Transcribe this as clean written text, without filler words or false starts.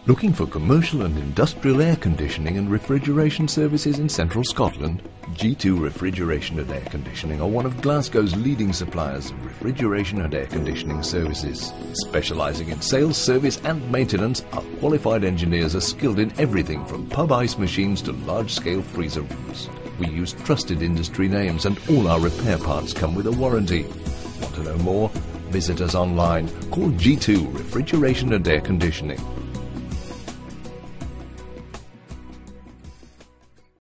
Looking for commercial and industrial air conditioning and refrigeration services in central Scotland? G2 Refrigeration and Air Conditioning are one of Glasgow's leading suppliers of refrigeration and air conditioning services. Specialising in sales, service and maintenance, our qualified engineers are skilled in everything from pub ice machines to large-scale freezer rooms. We use trusted industry names and all our repair parts come with a warranty. Want to know more? Visit us online. Call G2 Refrigeration and Air Conditioning.